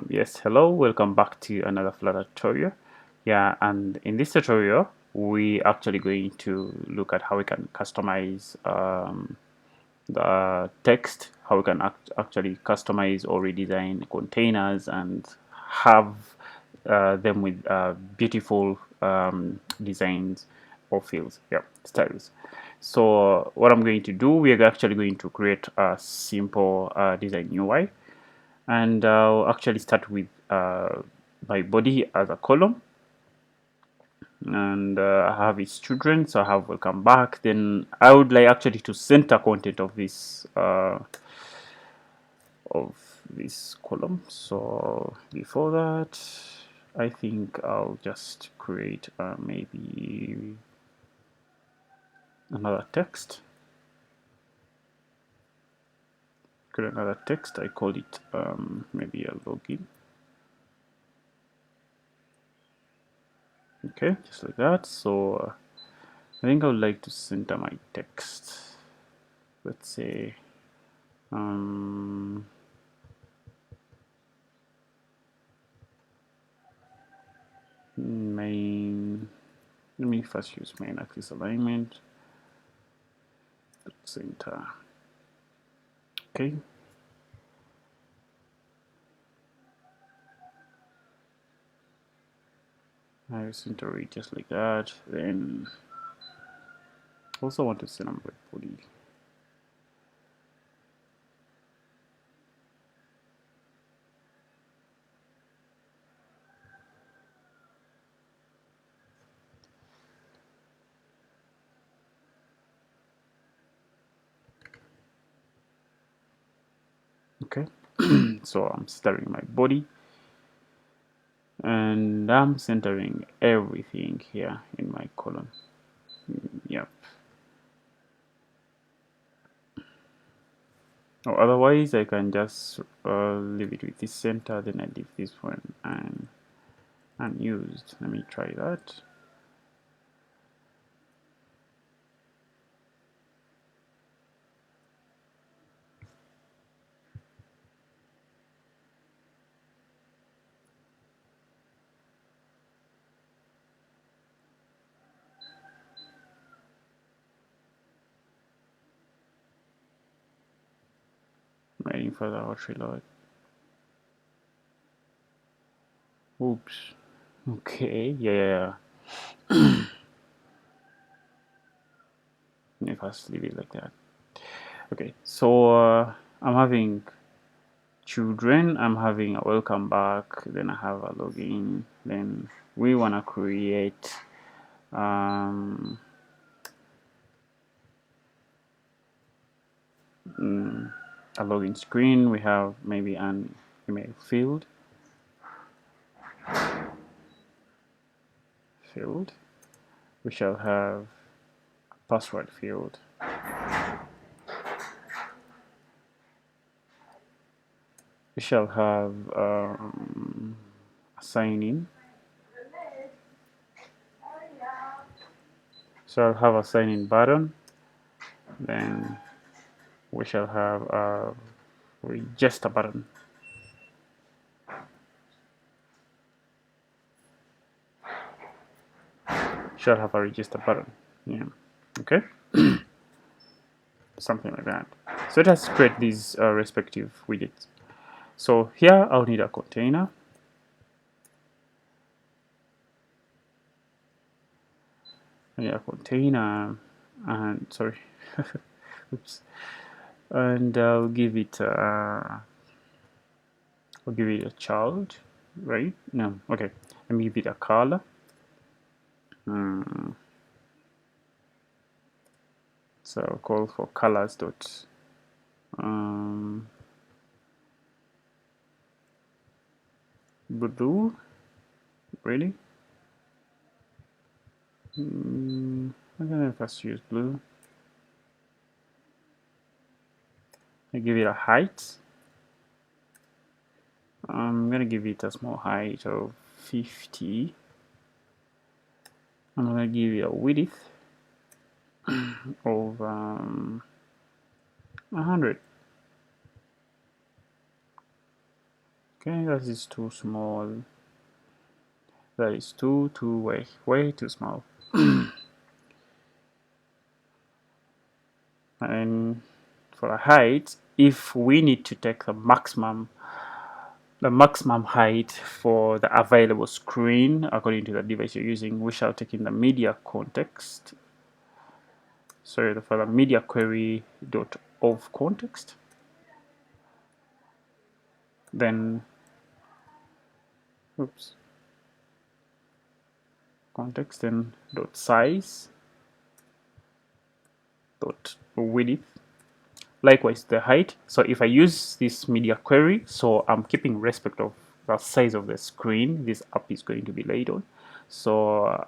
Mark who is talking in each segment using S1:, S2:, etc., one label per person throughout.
S1: Yes, hello, welcome back to another Flutter tutorial. Yeah, and in this tutorial, we actually going to look at how we can customize the text, how we can actually customize or redesign containers and have them with beautiful designs or fields, yeah, styles. So what I'm going to do, we are actually going to create a simple design UI, and I'll actually start with my body as a column, and I have its children, so I have welcome back. Then I would like actually to center content of this column. So before that, I think I'll just create maybe another text. Create another text. I call it maybe a login. Okay, just like that. So I think I would like to center my text. Let's say main. Let me first use main axis alignment. Center. Okay. I center it just like that. Then also want to center my body. Okay. So I'm centering my body, and I'm centering everything here in my column. Yep. Or otherwise, I can just leave it with this center, then I leave this one and unused. Let me try that. Waiting for the auto reload. Oops. Okay. Yeah. Let me first leave it like that. Okay. So I'm having children. I'm having a welcome back. Then I have a login. Then we wanna create a login screen. We have maybe an email field. We shall have a password field. We shall have a sign in. So I'll have a sign in button. Then we shall have a register button. Shall have a register button. Yeah. Okay. Something like that. So let's create these respective widgets. So here I'll need a container. I need a container, and sorry, oops. And I'll give it a child, right? No, okay. Let me give it a color. So I'll call for colors dot blue. Really? I'm gonna first use blue. I give it a height. I'm gonna give it a small height of 50. I'm gonna give it a width of 100. Okay, that is too small. That is way too small. And for a height, if we need to take the maximum height for the available screen according to the device you're using, we shall take in the media context. Sorry, for the media query dot of context. Then, oops, context, then dot size dot width. Likewise, the height. So if I use this media query, so I'm keeping respect of the size of the screen this app is going to be laid on. So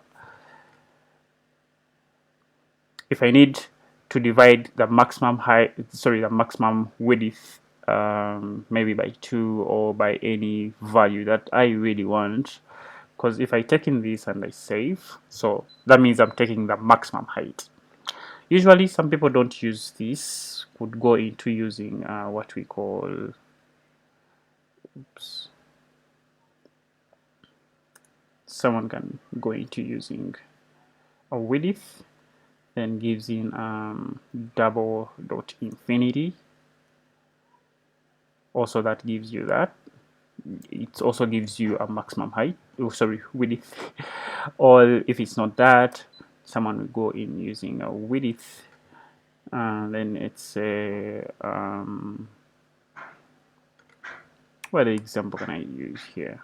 S1: if I need to divide the maximum height, sorry, the maximum width, maybe by 2 or by any value that I really want, because if I take in this and I save, so that means I'm taking the maximum height. Usually some people don't use this, would go into using what we call, oops, someone can go into using a width, then gives in double dot infinity. Also that gives you that. It also gives you a maximum height, oh sorry, width. Or if it's not that, someone will go in using a width, then it's a what example can I use here?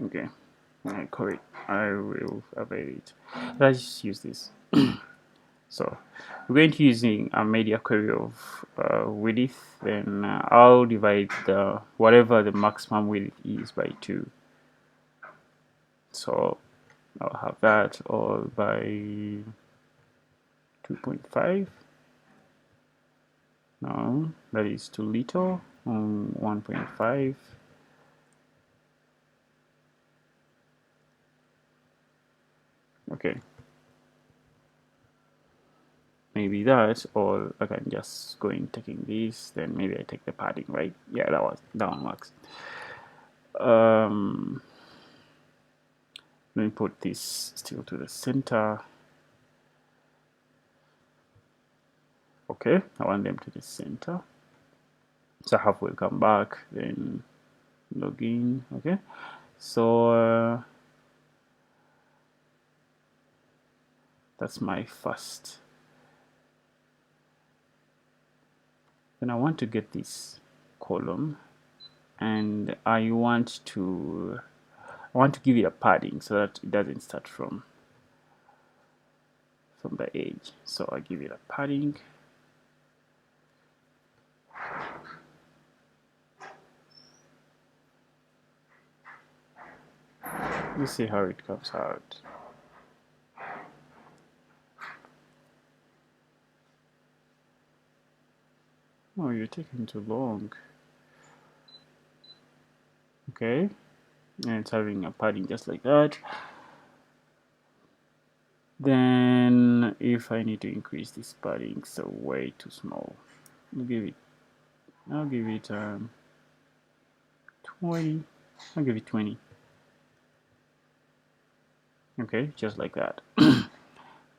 S1: Okay, I call it, I will avoid it. Let's just use this. So we're going to using a media query of width, then I'll divide the whatever the maximum width is by 2. So I'll have that all by 2.5. No, that is too little. 1.5. Okay. Maybe that, or I can just go in taking this, then maybe I take the padding, right? Yeah, that one works. Let me put this still to the center. Okay, I want them to the center. So half will come back, then log in. Okay, so that's my first. Then I want to get this column, and I want to give it a padding so that it doesn't start from the edge. So I give it a padding. Let's see how it comes out. Oh, you're taking too long. Okay, and it's having a padding just like that. Then if I need to increase this padding, so way too small, I'll give it 20. I'll give it 20. Okay, just like that.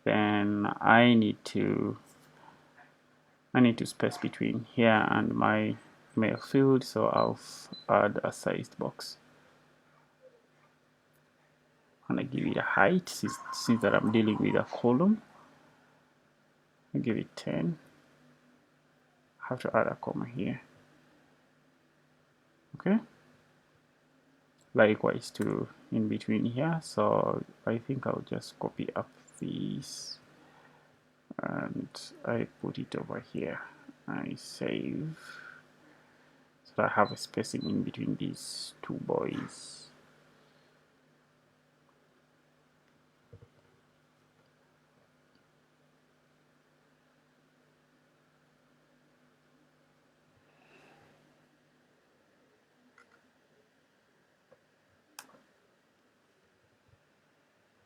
S1: Then I need to space between here and my mail field, so I'll add a sized box. And I give it a height, since that I'm dealing with a column. I give it 10. I have to add a comma here. Okay. Likewise to in between here. So I think I'll just copy up these and I put it over here. I save. So I have a spacing in between these two boys.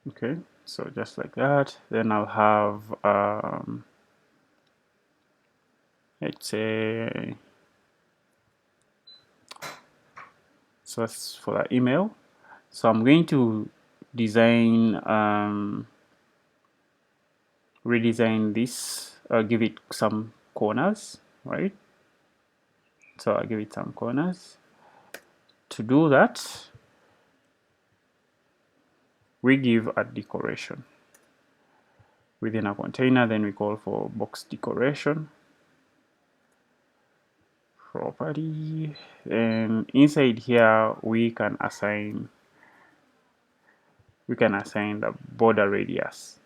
S1: Okay, so just like that. Then I'll have let's say, so that's for that email. So I'm going to design, redesign this, give it some corners, right? So I'll give it some corners. To do that, we give a decoration within a container, then we call for box decoration property, and inside here we can assign the border radius.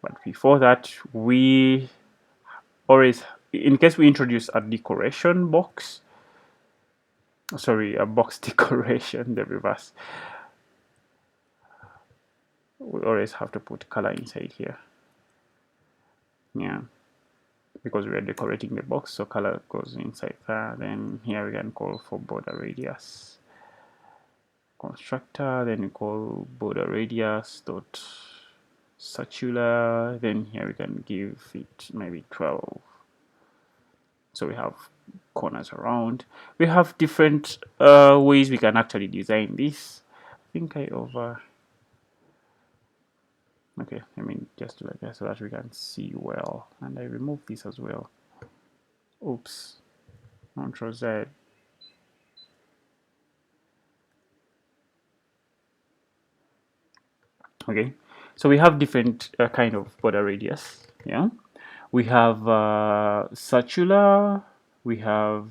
S1: But before that, we always, in case we introduce a decoration box, sorry, a box decoration, the reverse, we always have to put color inside here. Yeah, because we are decorating the box, so color goes inside there. Then here we can call for border radius constructor, then we call border radius dot circular, then here we can give it maybe 12. So we have corners around. We have different ways we can actually design this. I think okay, I mean, just like that so that we can see well. And I remove this as well. Oops, Control Z. Okay, so we have different kind of border radius. Yeah, we have circular. We have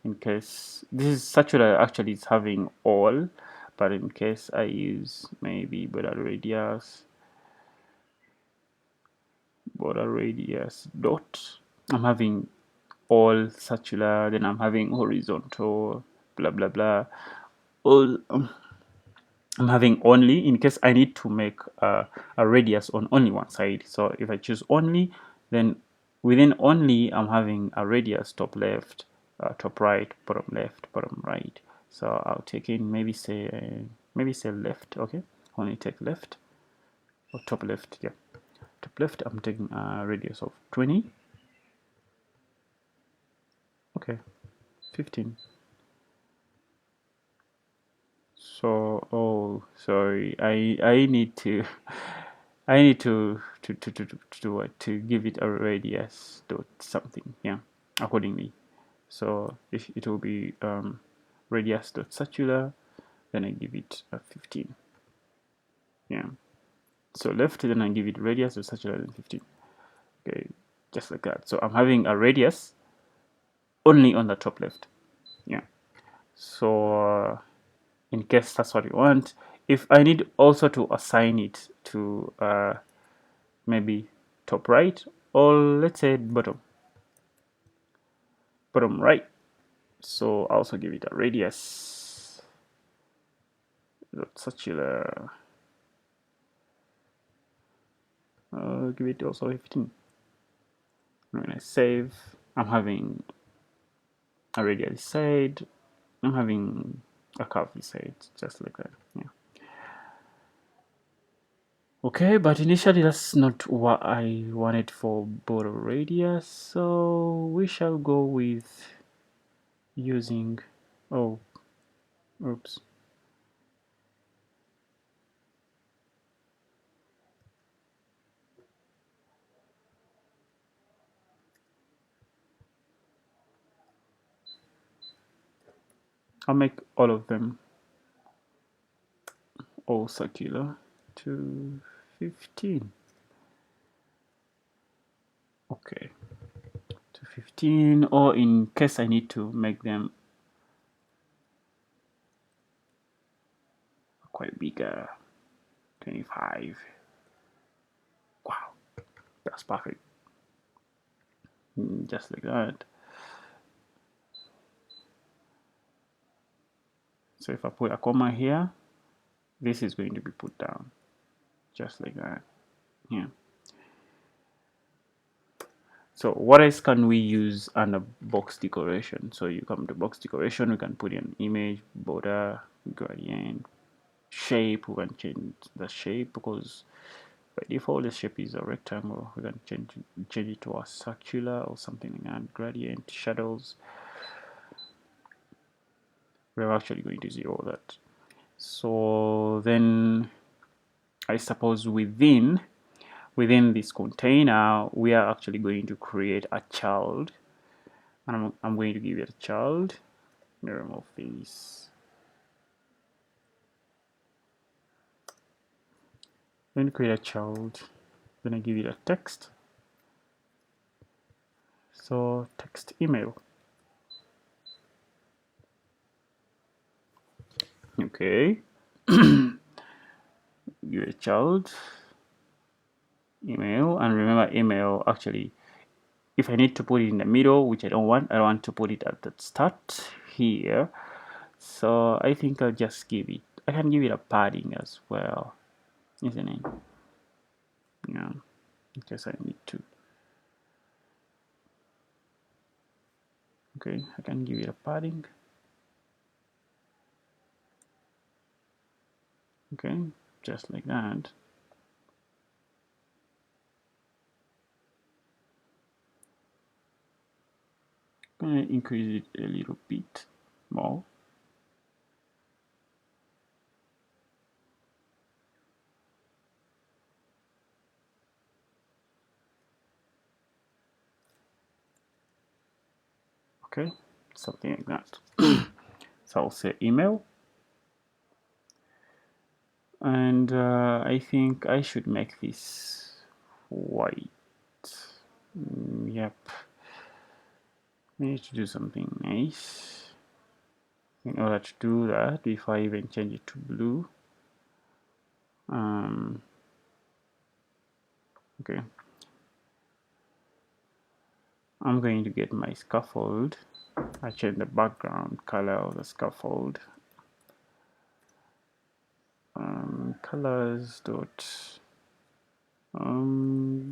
S1: in case this is circular, actually it's having all, but in case I use maybe border radius dot, I'm having all circular, then I'm having horizontal, blah blah blah, all. I'm having only in case I need to make a radius on only one side. So if I choose only, then within only I'm having a radius top left, top right, bottom left, bottom right. So I'll take in maybe say left. Okay, only take left or top left. Yeah, top left. I'm taking a radius of 20. Okay, 15. So, oh, sorry, I need to I need to give it a radius dot something, yeah, accordingly. So if it will be radius dot circular, then I give it a 15. Yeah. So left, then I give it radius dot circular and 15. Okay, just like that. So I'm having a radius only on the top left. Yeah. So in case that's what you want, if I need also to assign it to maybe top right, or let's say bottom right, so I also give it a radius circular, give it also 15. When I save, I'm having a radial side, I'm having a curvy side, just like that. Yeah. Okay, but initially that's not what I wanted for border radius, so we shall go with using, oh, oops. I'll make all of them all circular to 15. Okay, to 15, or in case I need to make them quite bigger, 25. Wow, that's perfect. Just like that. So if I put a comma here, this is going to be put down, just like that. Yeah. So what else can we use under box decoration? So you come to box decoration, we can put in image, border, gradient, shape. We can change the shape because By default, the shape is a rectangle. We can change it to a circular or something like that. Gradient, shadows. We're actually going to see all that. So then I suppose within this container we are actually going to create a child, and I'm going to give it a child. Let me remove this. I'm going to create a child. I'm going to give it a text. So text email. Okay. Give it a child email, and remember email actually, if I need to put it in the middle, which I don't want to put it at the start here. So I think I'll just give it, I can give it a padding as well, isn't it? Yeah, in case I need to. Okay, I can give it a padding. Okay, just like that. I'm gonna increase it a little bit more. Okay, something like that. So I'll say email, and I think I should make this white. Yep, we need to do something nice. In order to do that, before I even change it to blue, okay, I'm going to get my scaffold. I change the background color of the scaffold. Colors dot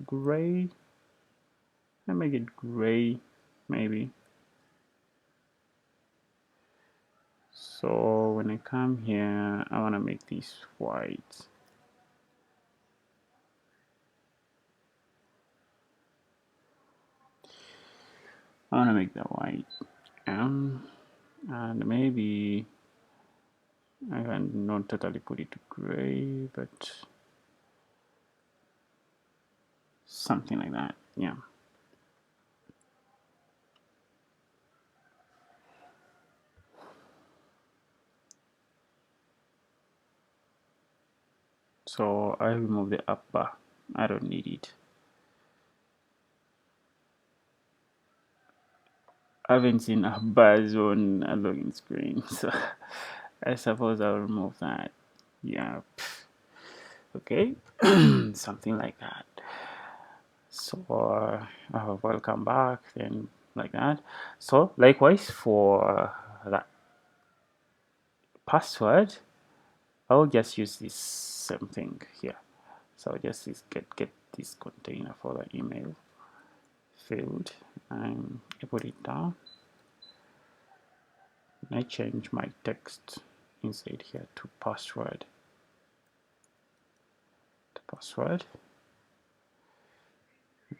S1: gray. I make it gray, maybe. So when I come here, I want to make this white. I want to make that white, and maybe I can not totally put it to gray, but something like that. Yeah. So I remove the up bar. I don't need it. I haven't seen up bars on a login screen, so I suppose I'll remove that. Yeah. Okay. Something like that. So welcome back, then like that. So likewise for that password, I'll just use this same thing here. So I'll just get this container for the email field, and I put it down. And I change my text inside here to password.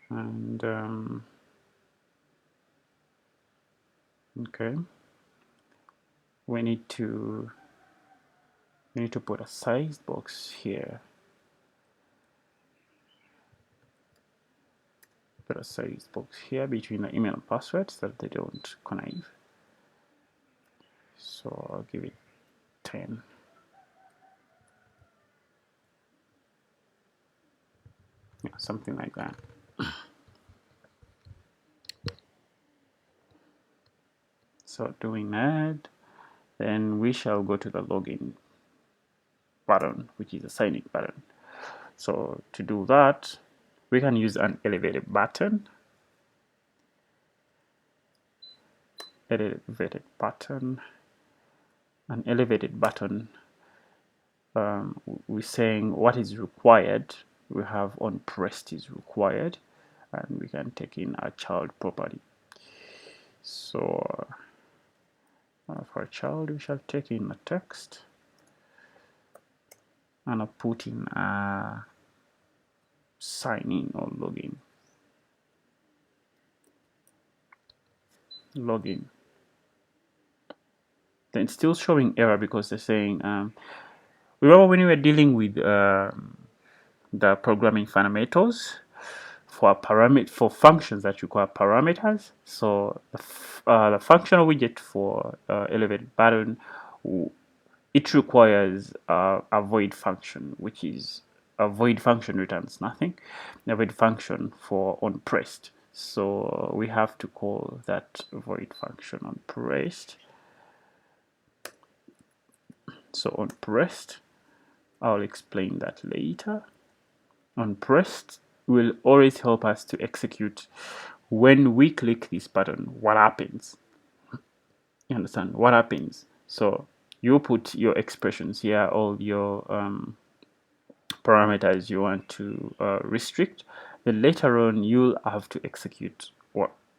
S1: And okay, we need to put a size box here. Put a size box here between the email and password so that they don't connive. So I'll give it 10. Yeah, something like that. So doing that, then we shall go to the login button, which is the sign in button. So to do that, we can use an elevated button. Elevated button. An elevated button. We're saying what is required. We have on pressed is required, and we can take in a child property. So for a child, we shall take in a text, and I'll put in sign in or login. Then it's still showing error because they're saying remember when we were dealing with the programming fundamentals for functions that require parameters. So the functional widget for elevated button, it requires a void function, which is a void function returns nothing. A void function for onPressed. So we have to call that void function onPressed. So onPressed, I'll explain that later. OnPressed will always help us to execute when we click this button. What happens? You understand what happens? So you put your expressions here, all your parameters you want to restrict. Then later on, you'll have to execute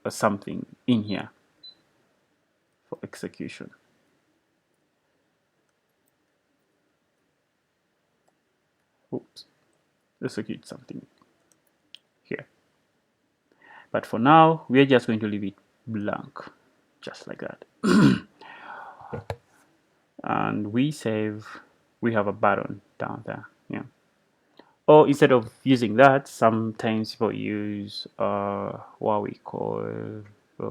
S1: something in here for execution. Oops, execute something here. But for now, we are just going to leave it blank, just like that. And we save. We have a button down there. Yeah. Or instead of using that, sometimes people use what we call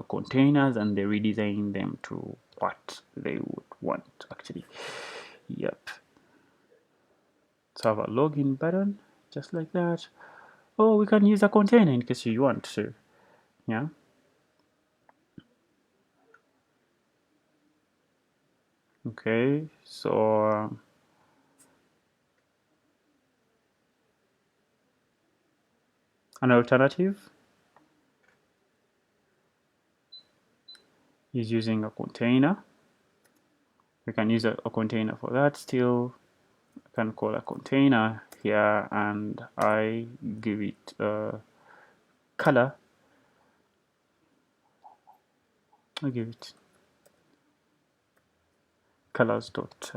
S1: containers, and they redesign them to what they would want actually. Yep. So have a login button just like that. Or we can use a container in case you want to. Yeah. Okay. So an alternative is using a container. We can use a container for that still. I can call a container here and I give it color. I give it colors dot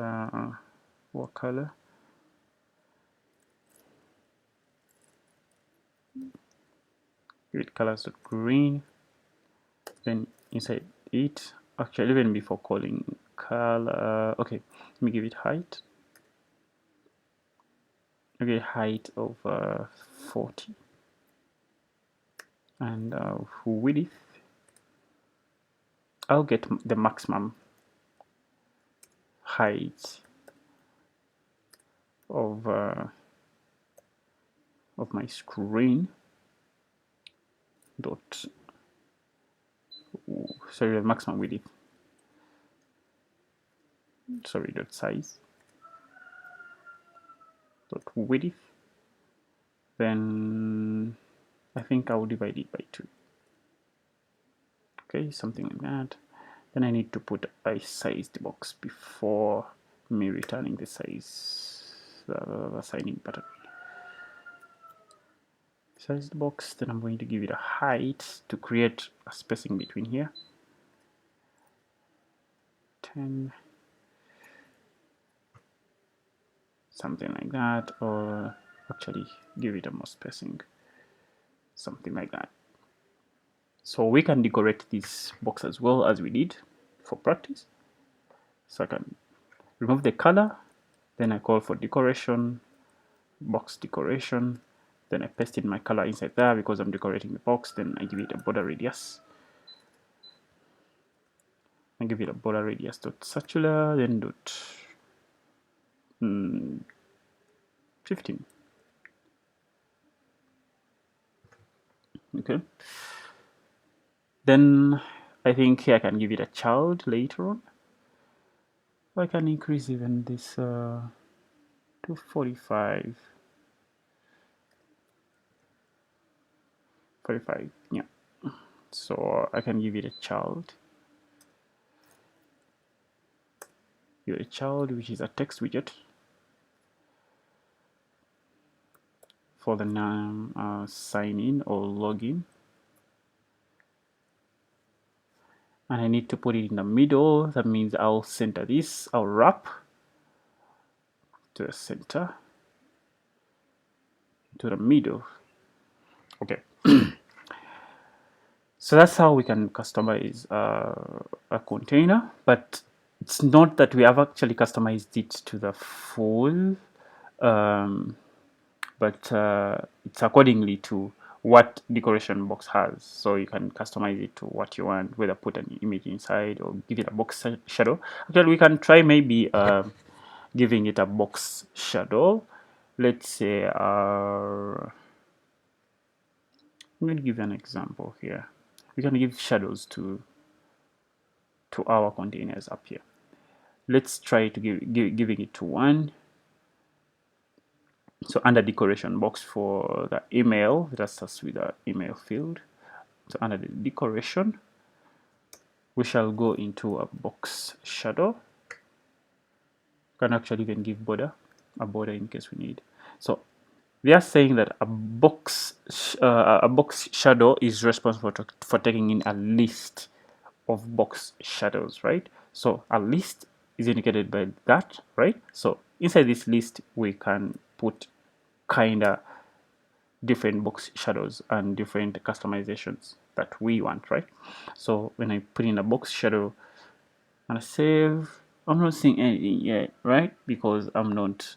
S1: what color? Give it colors dot green. Then inside it, actually even before calling color, okay, let me give it height. Okay, height of 40 and width. I'll get the maximum height of my screen dot sorry, the maximum width, sorry, dot size dot width. Then I think I will divide it by 2. Okay, something like that. Then I need to put a sized box before me returning the size, the signing button. Sized box, then I'm going to give it a height to create a spacing between here. 10, something like that, or actually give it a more spacing, something like that. So we can decorate this box as well as we did for practice. So I can remove the color, then I call for decoration, box decoration, then I paste in my color inside there because I'm decorating the box. Then I give it a border radius. I give it a border radius dot circular, then dot 15. Okay. Then I think here I can give it a child later on. I can increase even this to 45. 45, yeah. So I can give it a child. Give it a child, which is a text widget for the name sign in or login. And I need to put it in the middle. That means I'll center this. I'll wrap to the center, to the middle. Okay. So that's how we can customize a container, but it's not that we have actually customized it to the full, but it's accordingly to what decoration box has. So you can customize it to what you want, whether put an image inside or give it a box shadow. Actually, we can try maybe giving it a box shadow. Let's say I'm going to give you an example here. We can give shadows to our containers up here. Let's try to giving it to one. So under decoration box for the email, that starts with the email field. So under the decoration, we shall go into a box shadow. Can actually even give a border in case we need. So they are saying that a box shadow is responsible for taking in a list of box shadows, right? So a list is indicated by that, right? So inside this list we can put kinda different box shadows and different customizations that we want, right? So when I put in a box shadow and I save, I'm not seeing anything yet, right? Because I'm not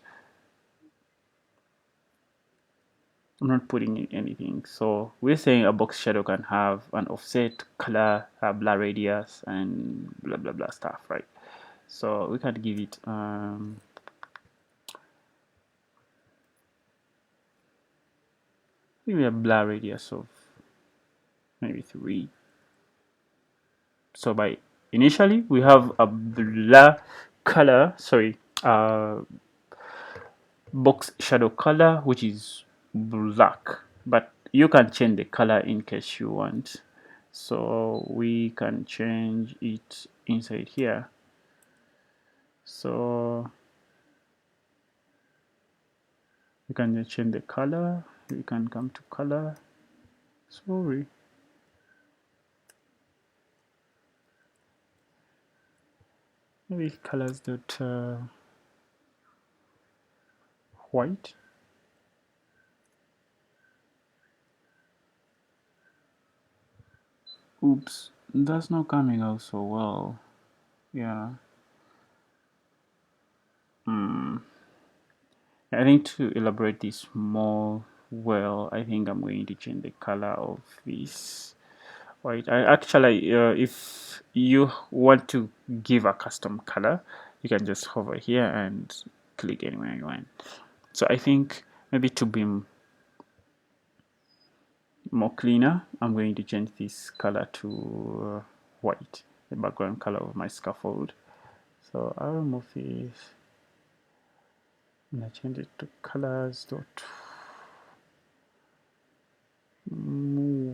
S1: putting in anything. So we're saying a box shadow can have an offset, color, blur radius, and blah blah blah stuff, right? So we can give it maybe a blur radius of maybe 3. So by initially we have a blur color, sorry, box shadow color which is black, but you can change the color in case you want. So we can change it inside here. So you can just change the color. We can come to color. Sorry. Maybe colors that white. Oops, that's not coming out so well. Yeah. I think to elaborate this more well, I think I'm going to change the color of this white. I actually, if you want to give a custom color, you can just hover here and click anywhere you want. So I think maybe to be more cleaner, I'm going to change this color to white, the background color of my scaffold. So I'll remove this and I change it to colors dot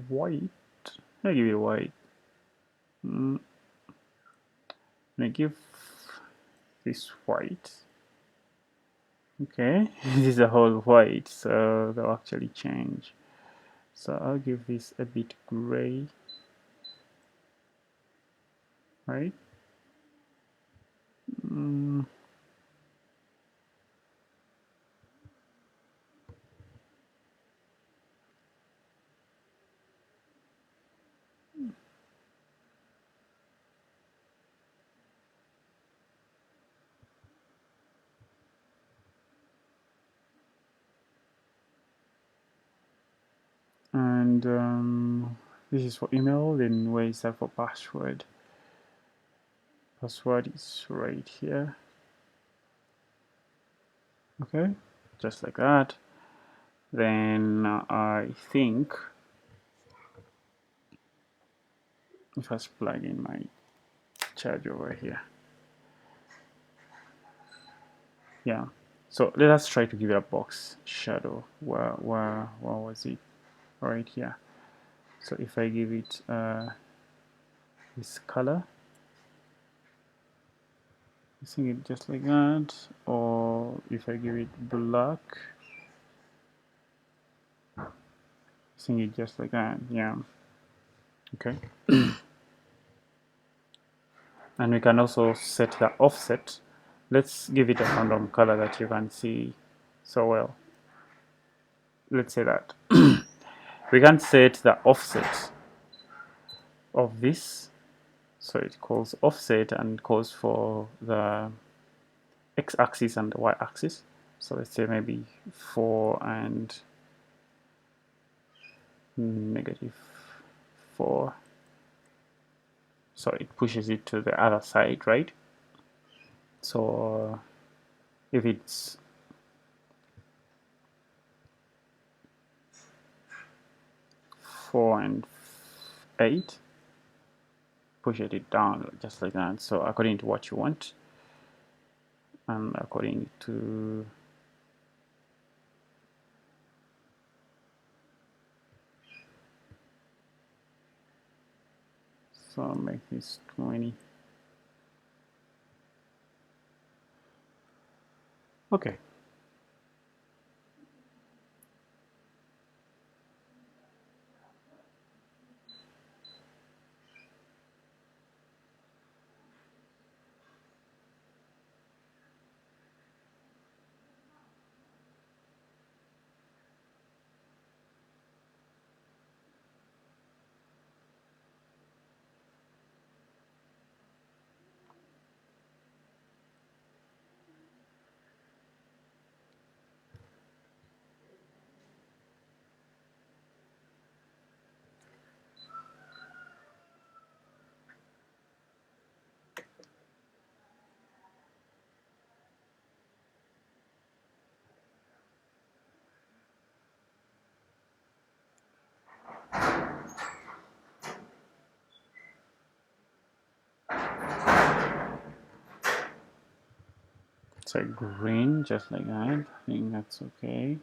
S1: white. I give it white. I give this white. Okay, this is a whole white, so they'll actually change. So I'll give this a bit gray, right? And this is for email. Then where is that for password? Password is right here. Okay, just like that. Then I think if I plug in my charge over here, yeah. So let us try to give it a box shadow. Where was it? Right here. So if I give it this color, using it just like that, or if I give it black, using it just like that, yeah. Okay. And we can also set the offset. Let's give it a random color that you can see so well. Let's say that. we can set the offset of this. So it calls offset and calls for the x-axis and the y-axis. So let's say maybe 4 and -4. So it pushes it to the other side, right? So if it's 4 and 8, push it down just like that. So according to what you want, and according to so make this 20. Okay. So green, just like that. I think that's okay.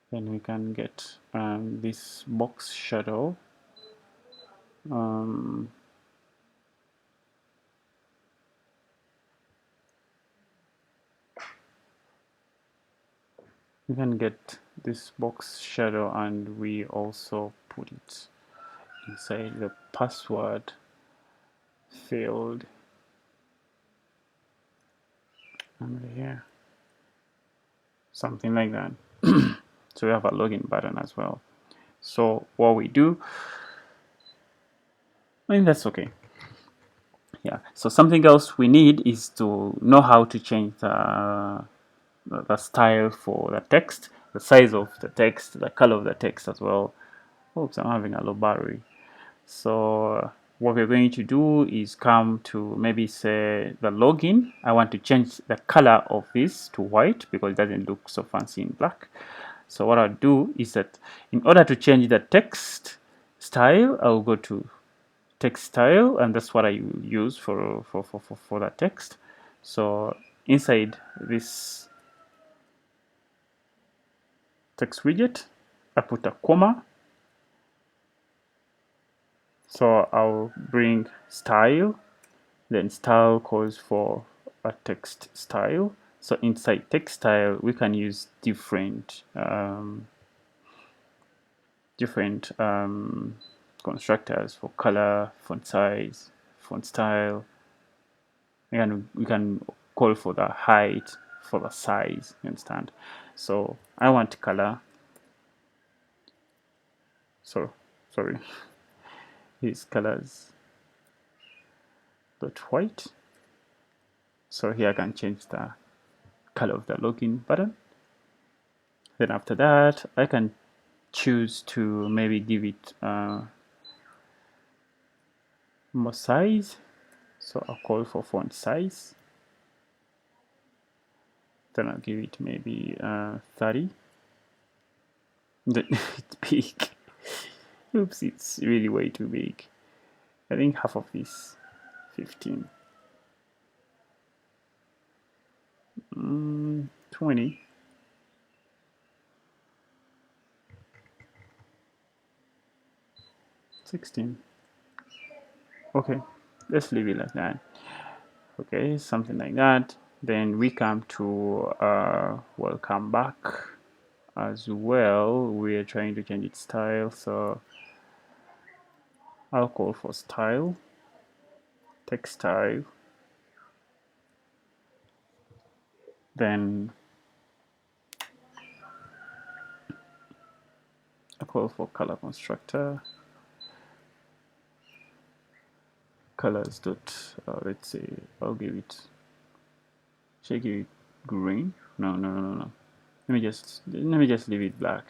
S1: Then we can get this box shadow. We can get this box shadow and we also put it inside the password field under here, something like that. So we have a login button as well. So what we do, I think that's okay. Yeah, so something else we need is to know how to change the style for the text, the size of the text, the color of the text as well. Oops, I'm having a low battery. So what we're going to do is come to maybe say the login. I want to change the color of this to white because it doesn't look so fancy in black. So what I'll do is that in order to change the text style, I'll go to text style, and that's what I use for that text. So inside this text widget, I put a comma. So I'll bring style, then style calls for a text style. So inside text style, we can use different constructors for color, font size, font style. We can call for the height, for the size, you understand? So I want color. So sorry, these colors dot white. So here I can change the color of the login button. Then after that, I can choose to maybe give it more size. So I'll call for font size. Then I'll give it maybe 30. It's big. Oops, it's really way too big. I think half of this, 15. 20. 16. Okay, let's leave it like that. Okay, something like that. Then we come to welcome back as well. We're trying to change its style, so I'll call for style, text style. Then I call for color constructor. Colors dot, let's say I'll give it, should I give it green? No. Let me just leave it black.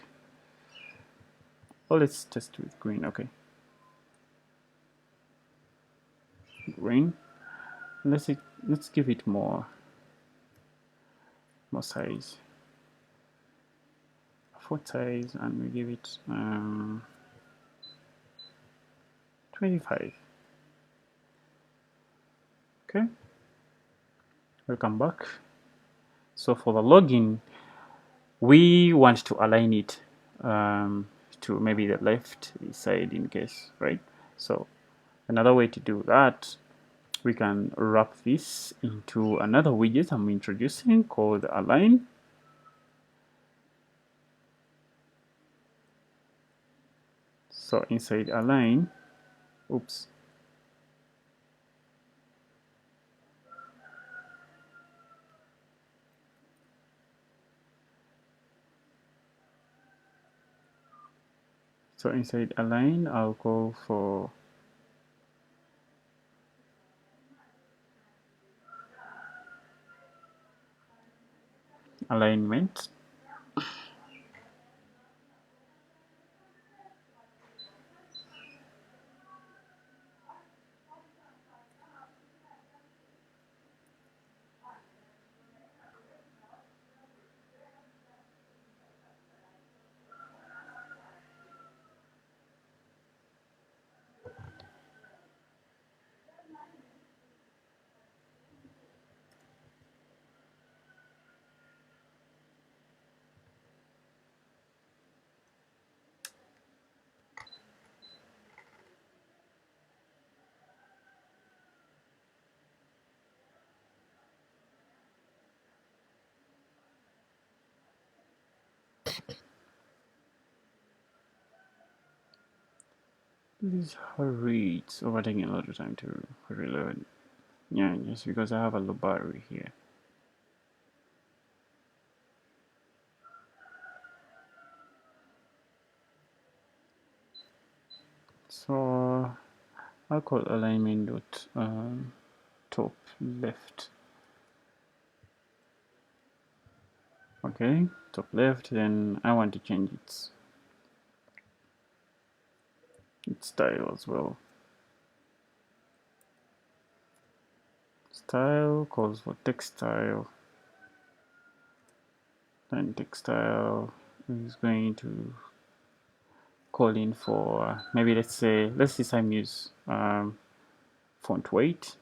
S1: Oh, let's test with green. Okay, green. Let's give it more size, font size, and we give it 25. Okay, welcome back. So for the login, we want to align it to maybe the left side in case, right? So another way to do that, we can wrap this into another widget I'm introducing called align. So inside align, oops, so inside align, I'll call for alignment. This hurry, it's overtaking a lot of time to reload. Yeah, just because I have a low battery here. So I'll call alignment dot top left. Okay, top left. Then I want to change its style as well. Style calls for TextStyle. Then TextStyle is going to call in for maybe let's see some use font weight.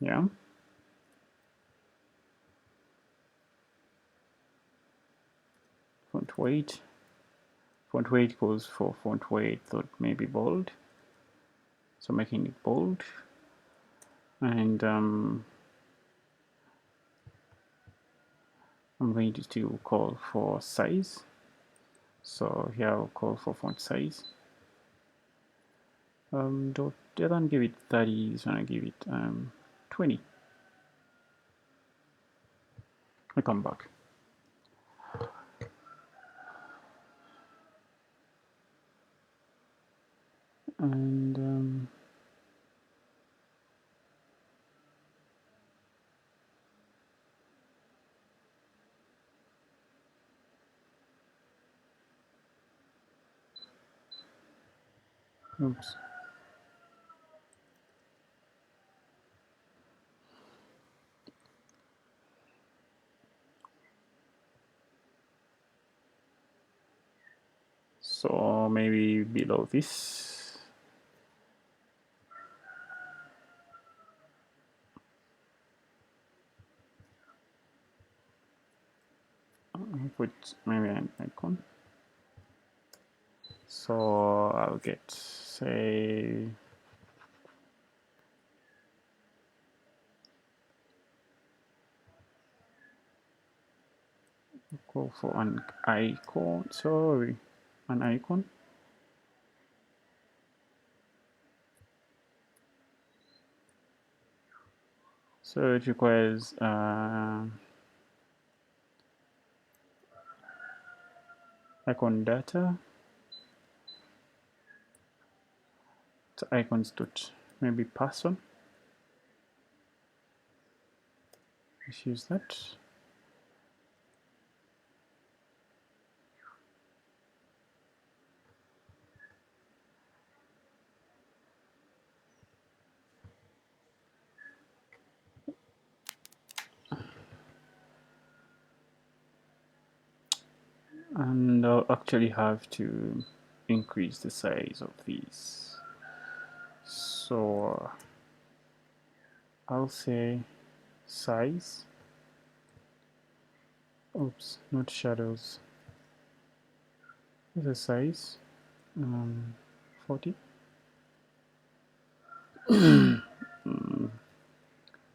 S1: Yeah. Font weight. Font weight goes for font weight that may be bold. So making it bold. And I'm going to still call for size. So here I'll call for font size. Don't give it 30, this one I give it 20. I come back. And oops. So maybe below this. I'll put maybe an icon. So I'll get, say, go for an icon. Sorry, an icon. So it requires icon data. So icons dot maybe person. Let's use that. And I'll actually have to increase the size of these. So I'll say size. Oops, not shadows. The size 40.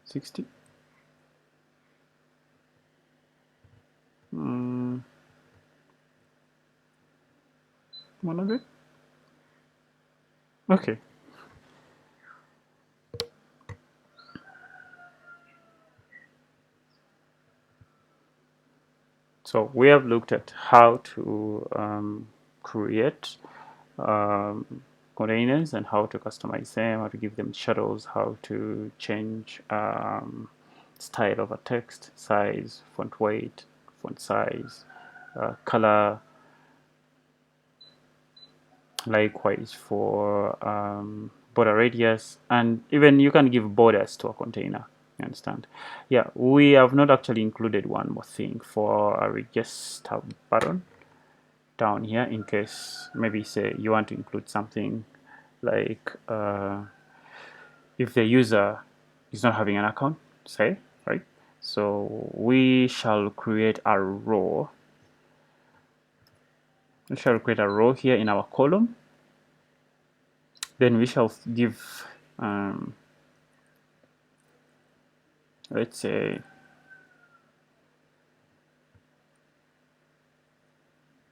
S1: 60. 100. Okay. So we have looked at how to create containers and how to customize them, how to give them shadows, how to change style of a text, size, font weight, font size, color. Likewise for border radius, and even you can give borders to a container. You understand? Yeah, we have not actually included one more thing for a register button down here, in case maybe say you want to include something like if the user is not having an account, say, right? So we shall create a row. We shall create a row here in our column. Then we shall give let's say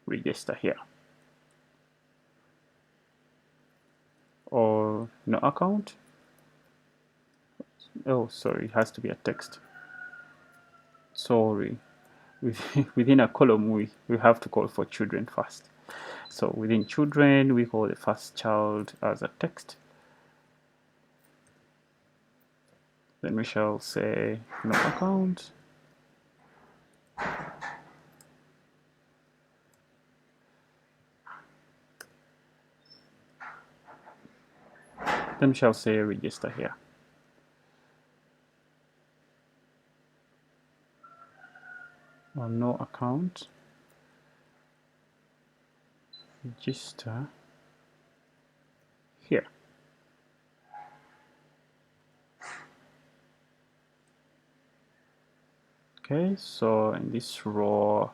S1: register here, or no account. Oh, sorry, it has to be a text. Sorry, within a column we have to call for children first. So within children we call the first child as a text. Then we shall say no account. Then we shall say register here. Or no account, register here. Okay, so in this row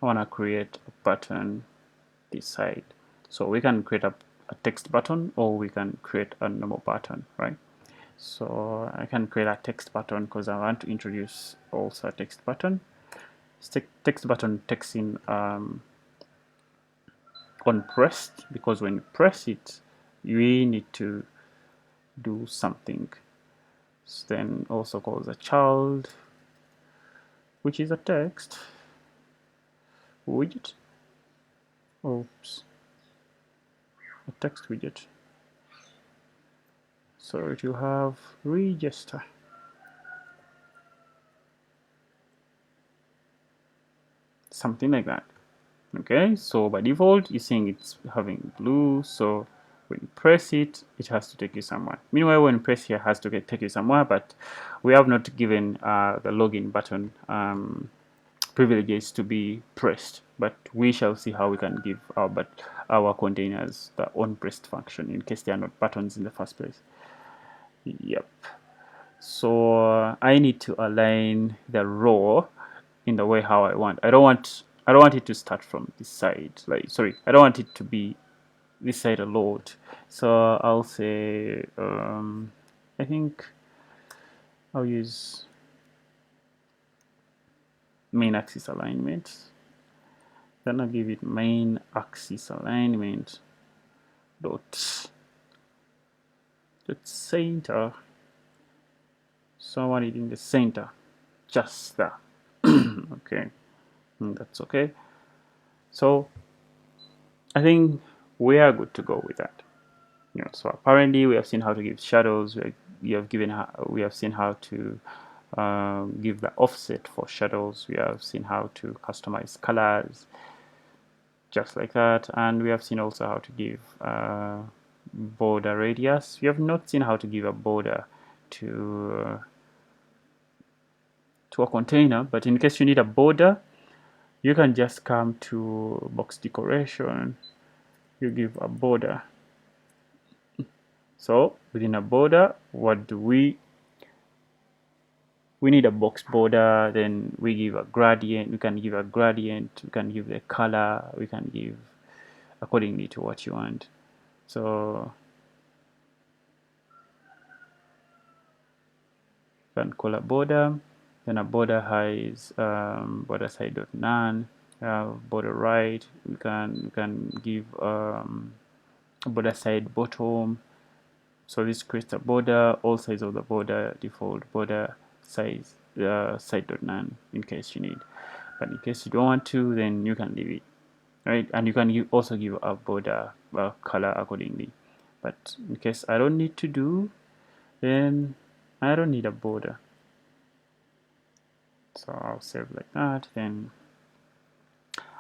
S1: I want to create a button this side. So we can create a text button, or we can create a normal button, right? So I can create a text button because I want to introduce also a text button. Text button text in on pressed, because when you press it we need to do something. So then also calls a child, which is a text widget. Oops, a text widget. So it will have register. Something like that. Okay, so by default you're seeing it's having blue, so when you press it, it has to take you somewhere. Meanwhile, when you press here, it has to take you somewhere, but we have not given the login button privileges to be pressed, but we shall see how we can give our containers the onPressed function in case they are not buttons in the first place. Yep. So I need to align the row in the way how I want. I don't want it to start from this side. Like, sorry, I don't want it to be this side a lot. So I'll say I think I'll use main axis alignment. Then I'll give it main axis alignment dot center. So I want it in the center, just there. Okay, that's okay. So I think we are good to go with that. So apparently we have seen how to give shadows. We have seen how to give the offset for shadows. We have seen how to customize colors, just like that, and we have seen also how to give border radius. We have not seen how to give a border to a container, but in case you need a border, you can just come to box decoration, you give a border. So within a border, what do we need a box border, then we give a gradient. We can give a gradient, we can give the color, we can give accordingly to what you want. So you can call a border, then a border has border side dot none, border right. We can give border side bottom. So this creates a border, all sides of the border, default border size side dot none in case you need. But in case you don't want to, then you can leave it, right? And you can also give a border color accordingly. But in case I don't need to do, then I don't need a border. So I'll save like that. Then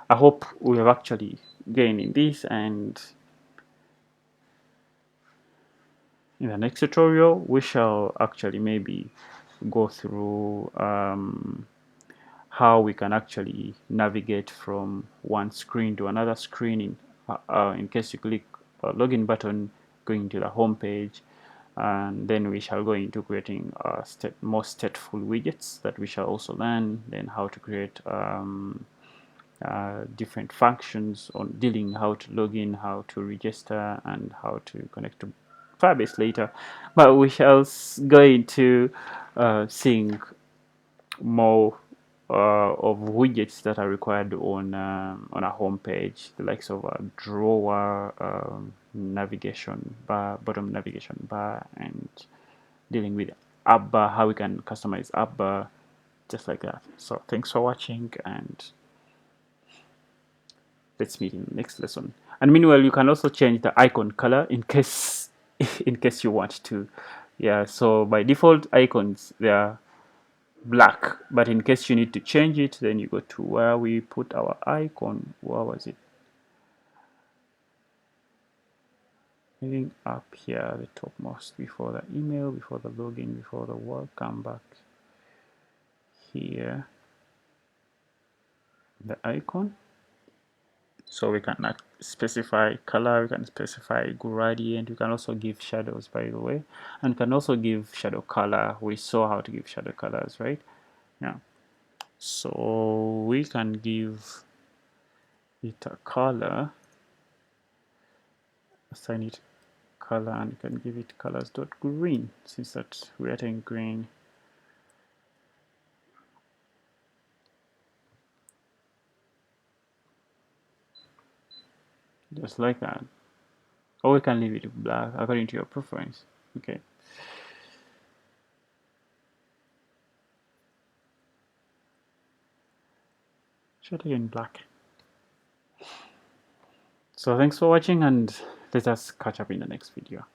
S1: I hope we have actually gained in this, and in the next tutorial we shall actually maybe go through how we can actually navigate from one screen to another screen in case you click a login button going to the home page, and then we shall go into creating more stateful widgets that we shall also learn, then how to create different functions on dealing how to log in, how to register, and how to connect to Firebase later. But we shall go into seeing more of widgets that are required on a home page, the likes of a drawer, navigation bar, bottom navigation bar, and dealing with app bar, how we can customize app bar, just like that. So thanks for watching, and let's meet in the next lesson. And meanwhile, you can also change the icon color in case you want to. Yeah, so by default icons they are black, but in case you need to change it, then you go to where we put our icon. Where was it? I think up here, the topmost, before the email, before the login, before the work. Come back here, the icon. So we can specify color, we can specify gradient, we can also give shadows, by the way, and we can also give shadow color. We saw how to give shadow colors, right? Yeah. So we can give it a color, assign it color, and you can give it colors.green, since that we're adding green. Just like that. Or we can leave it black according to your preference. Okay. Should again black. So thanks for watching, and let us catch up in the next video.